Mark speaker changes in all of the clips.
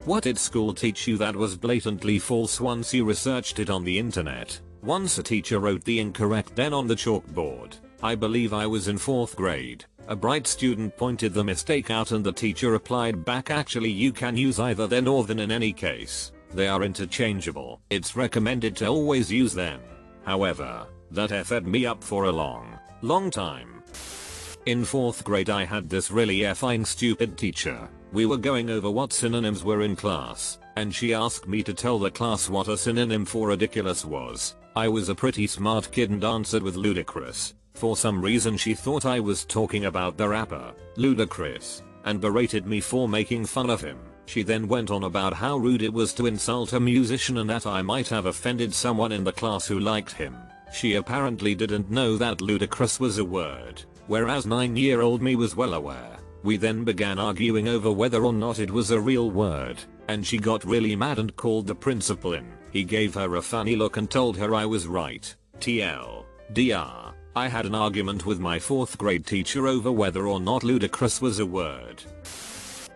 Speaker 1: What did school teach you that was blatantly false once you researched it on the internet? Once a teacher wrote the incorrect then on the chalkboard. I believe I was in 4th grade. A bright student pointed the mistake out and the teacher replied back, actually you can use either then or then in any case. They are interchangeable. It's recommended to always use them. However, that effed me up for a long time. In 4th grade I had this really effing stupid teacher. We were going over what synonyms were in class, and she asked me to tell the class what a synonym for ridiculous was. I was a pretty smart kid and answered with ludicrous. For some reason she thought I was talking about the rapper, Ludacris, and berated me for making fun of him. She then went on about how rude it was to insult a musician and that I might have offended someone in the class who liked him. She apparently didn't know that ludicrous was a word, whereas 9-year-old me was well aware. We then began arguing over whether or not it was a real word, and she got really mad and called the principal in. He gave her a funny look and told her I was right. TLDR. I had an argument with my 4th grade teacher over whether or not ludicrous was a word.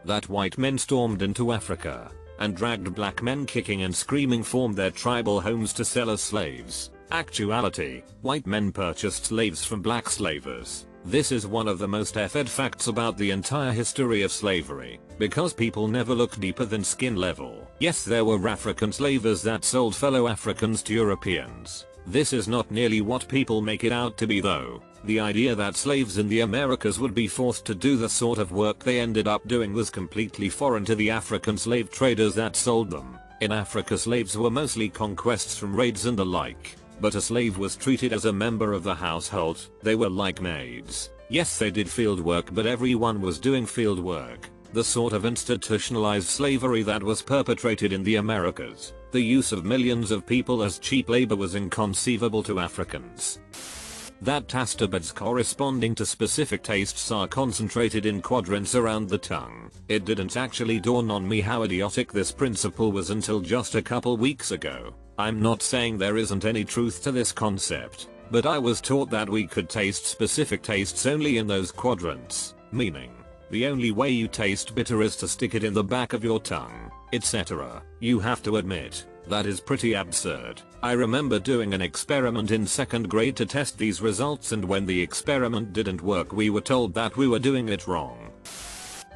Speaker 1: That white men stormed into Africa and dragged black men kicking and screaming from their tribal homes to sell as slaves. Actuality, white men purchased slaves from black slavers. This is one of the most effed facts about the entire history of slavery, because people never look deeper than skin level. Yes, there were African slavers that sold fellow Africans to Europeans. This is not nearly what people make it out to be though. The idea that slaves in the Americas would be forced to do the sort of work they ended up doing was completely foreign to the African slave traders that sold them. In Africa, slaves were mostly conquests from raids and the like, but a slave was treated as a member of the household. They were like maids. Yes, they did field work, but everyone was doing field work. The sort of institutionalized slavery that was perpetrated in the Americas. The use of millions of people as cheap labor was inconceivable to Africans. That taste buds corresponding to specific tastes are concentrated in quadrants around the tongue. It didn't actually dawn on me how idiotic this principle was until just a couple weeks ago. I'm not saying there isn't any truth to this concept, but I was taught that we could taste specific tastes only in those quadrants, meaning the only way you taste bitter is to stick it in the back of your tongue, etc. You have to admit, that is pretty absurd. I remember doing an experiment in 2nd grade to test these results, and when the experiment didn't work we were told that we were doing it wrong.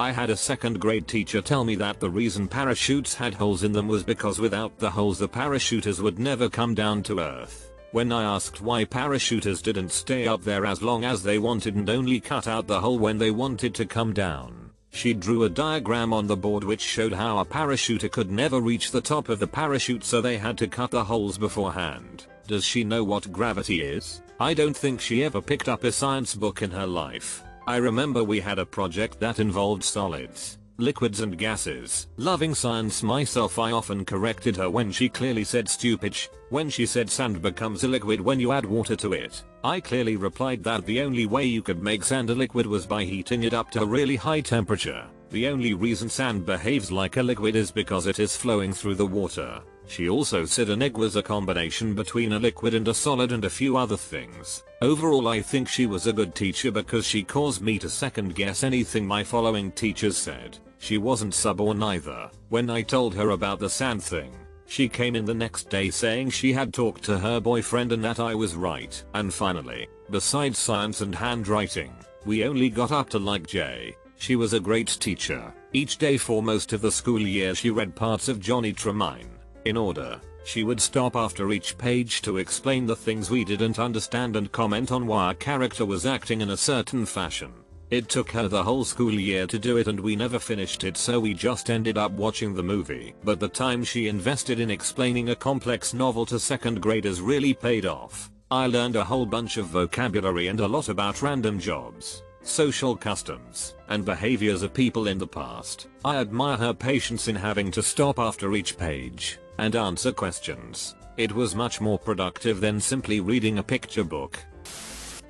Speaker 1: I had a 2nd grade teacher tell me that the reason parachutes had holes in them was because without the holes the parachuters would never come down to earth. When I asked why parachuters didn't stay up there as long as they wanted and only cut out the hole when they wanted to come down, she drew a diagram on the board which showed how a parachuter could never reach the top of the parachute, so they had to cut the holes beforehand. Does she know what gravity is? I don't think she ever picked up a science book in her life. I remember we had a project that involved solids, liquids and gases. Loving science myself, I often corrected her when she clearly said stupid sh. When she said sand becomes a liquid when you add water to it, I clearly replied that the only way you could make sand a liquid was by heating it up to a really high temperature. The only reason sand behaves like a liquid is because it is flowing through the water. She also said an egg was a combination between a liquid and a solid and a few other things. Overall, I think she was a good teacher because she caused me to second guess anything my following teachers said. She wasn't stubborn either. When I told her about the sand thing, she came in the next day saying she had talked to her boyfriend and that I was right. And finally, besides science and handwriting, we only got up to like J. She was a great teacher. Each day for most of the school year she read parts of Johnny Tremaine in order. She would stop after each page to explain the things we didn't understand and comment on why a character was acting in a certain fashion. It took her the whole school year to do it and we never finished it, so we just ended up watching the movie. But the time she invested in explaining a complex novel to 2nd graders really paid off. I learned a whole bunch of vocabulary and a lot about random jobs, social customs, and behaviors of people in the past. I admire her patience in having to stop after each page and answer questions. It was much more productive than simply reading a picture book.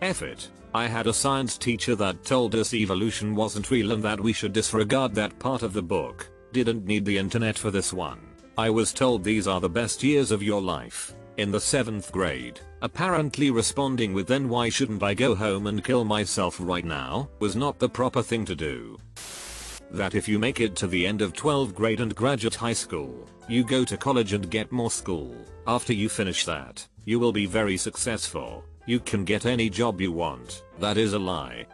Speaker 1: F it. I had a science teacher that told us evolution wasn't real and that we should disregard that part of the book. Didn't need the internet for this one. I was told these are the best years of your life. In the 7th grade, apparently responding with "then why shouldn't I go home and kill myself right now?" was not the proper thing to do. That if you make it to the end of 12th grade and graduate high school, you go to college and get more school. After you finish that, you will be very successful. You can get any job you want. That is a lie.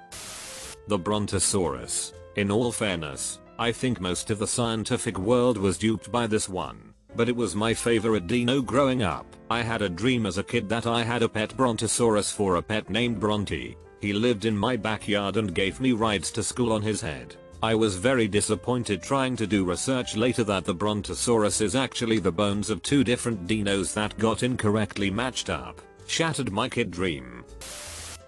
Speaker 1: The Brontosaurus. In all fairness, I think most of the scientific world was duped by this one. But it was my favorite dino growing up. I had a dream as a kid that I had a pet Brontosaurus for a pet named Bronte. He lived in my backyard and gave me rides to school on his head. I was very disappointed trying to do research later that the Brontosaurus is actually the bones of two different dinos that got incorrectly matched up. Shattered my kid dream.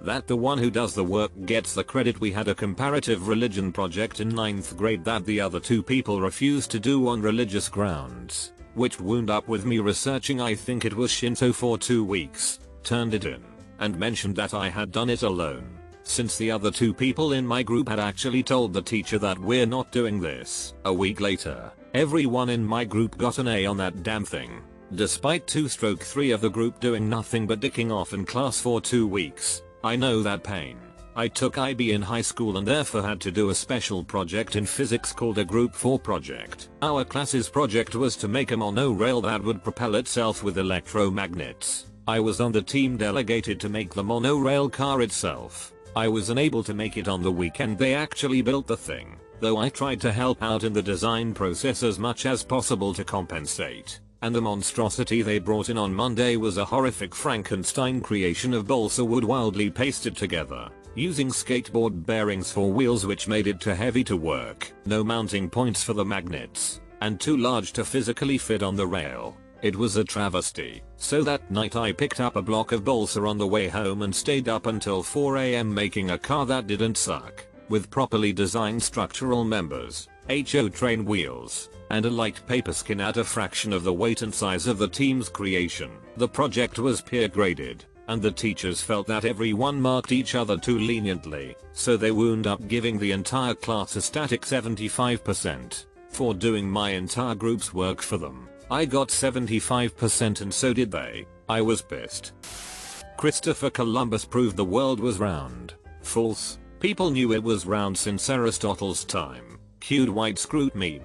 Speaker 1: That the one who does the work gets the credit. We had a comparative religion project in 9th grade that the other two people refused to do on religious grounds, which wound up with me researching, I think it was Shinto, for 2 weeks, turned it in, and mentioned that I had done it alone, since the other two people in my group had actually told the teacher that we're not doing this. A week later, everyone in my group got an A on that damn thing, despite 2/3 of the group doing nothing but dicking off in class for 2 weeks. I know that pain. I took IB in high school and therefore had to do a special project in physics called a Group 4 project. Our class's project was to make a monorail that would propel itself with electromagnets. I was on the team delegated to make the monorail car itself. I was unable to make it on the weekend they actually built the thing, though I tried to help out in the design process as much as possible to compensate. And the monstrosity they brought in on Monday was a horrific Frankenstein creation of balsa wood wildly pasted together, using skateboard bearings for wheels which made it too heavy to work, no mounting points for the magnets, and too large to physically fit on the rail. It was a travesty. So that night I picked up a block of balsa on the way home and stayed up until 4 AM making a car that didn't suck, with properly designed structural members, HO train wheels, and a light paper skin at a fraction of the weight and size of the team's creation. The project was peer graded, and the teachers felt that everyone marked each other too leniently, so they wound up giving the entire class a static 75% for doing my entire group's work for them. I got 75% and so did they. I was pissed. Christopher Columbus proved the world was round. False. People knew it was round since Aristotle's time. Cute white screwed meme.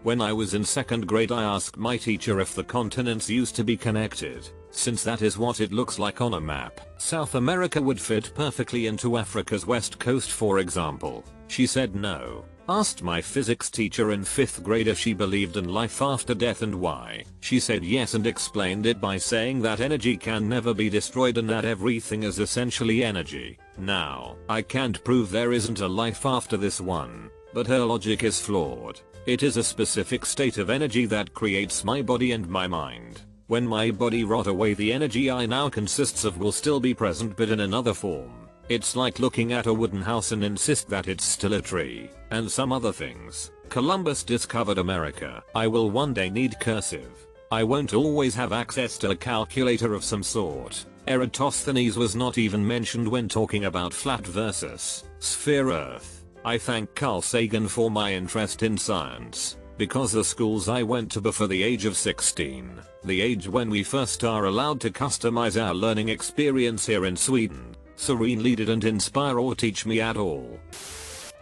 Speaker 1: When I was in 2nd grade I asked my teacher if the continents used to be connected, since that is what it looks like on a map. South America would fit perfectly into Africa's west coast, for example. She said no. Asked my physics teacher in 5th grade if she believed in life after death and why. She said yes and explained it by saying that energy can never be destroyed and that everything is essentially energy. Now, I can't prove there isn't a life after this one, but her logic is flawed. It is a specific state of energy that creates my body and my mind. When my body rot away, the energy I now consists of will still be present but in another form. It's like looking at a wooden house and insist that it's still a tree, and some other things. Columbus discovered America. I will one day need cursive. I won't always have access to a calculator of some sort. Eratosthenes was not even mentioned when talking about flat versus sphere Earth. I thank Carl Sagan for my interest in science, because the schools I went to before the age of 16, the age when we first are allowed to customize our learning experience here in Sweden, serenely didn't inspire or teach me at all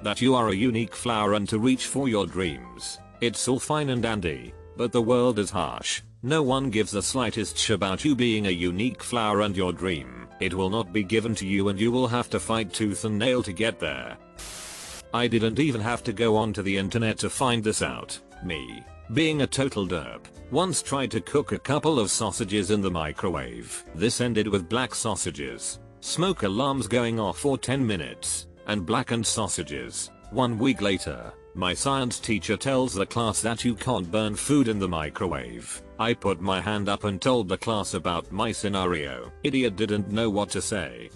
Speaker 1: that you are a unique flower and to reach for your dreams. It's all fine and dandy, but the world is harsh. No one gives the slightest sh about you being a unique flower and your dream. It will not be given to you and you will have to fight tooth and nail to get there. I didn't even have to go onto the internet to find this out. Me, being a total derp, once tried to cook a couple of sausages in the microwave. This ended with black sausages, smoke alarms going off for 10 minutes, and blackened sausages. 1 week later, my science teacher tells the class that you can't burn food in the microwave. I put my hand up and told the class about my scenario. Idiot didn't know what to say.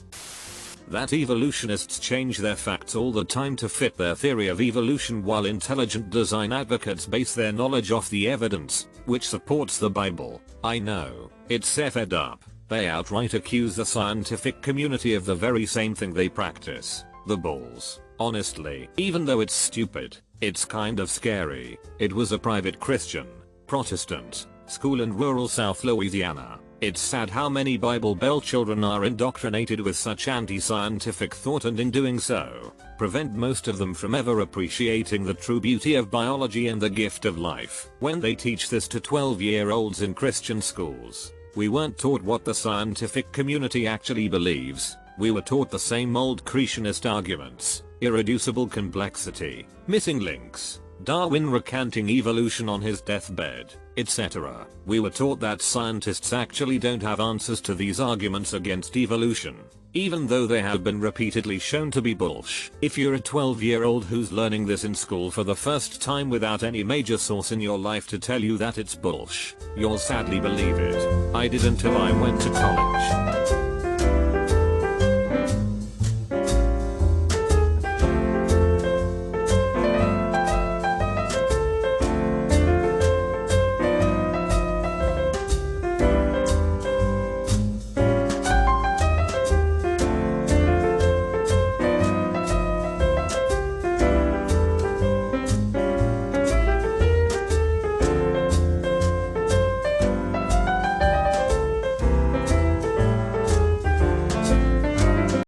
Speaker 1: That evolutionists change their facts all the time to fit their theory of evolution, while intelligent design advocates base their knowledge off the evidence, which supports the Bible. I know, it's effed up. They outright accuse the scientific community of the very same thing they practice. The balls. Honestly, even though it's stupid, it's kind of scary. It was a private Christian, Protestant, school in rural South Louisiana. It's sad how many Bible Belt children are indoctrinated with such anti-scientific thought, and in doing so, prevent most of them from ever appreciating the true beauty of biology and the gift of life. When they teach this to 12-year-olds in Christian schools, we weren't taught what the scientific community actually believes. We were taught the same old creationist arguments, irreducible complexity, missing links, Darwin recanting evolution on his deathbed, etc. We were taught that scientists actually don't have answers to these arguments against evolution, even though they have been repeatedly shown to be bullsh. If you're a 12-year-old who's learning this in school for the first time without any major source in your life to tell you that it's bullsh, you'll sadly believe it. I did until I went to college.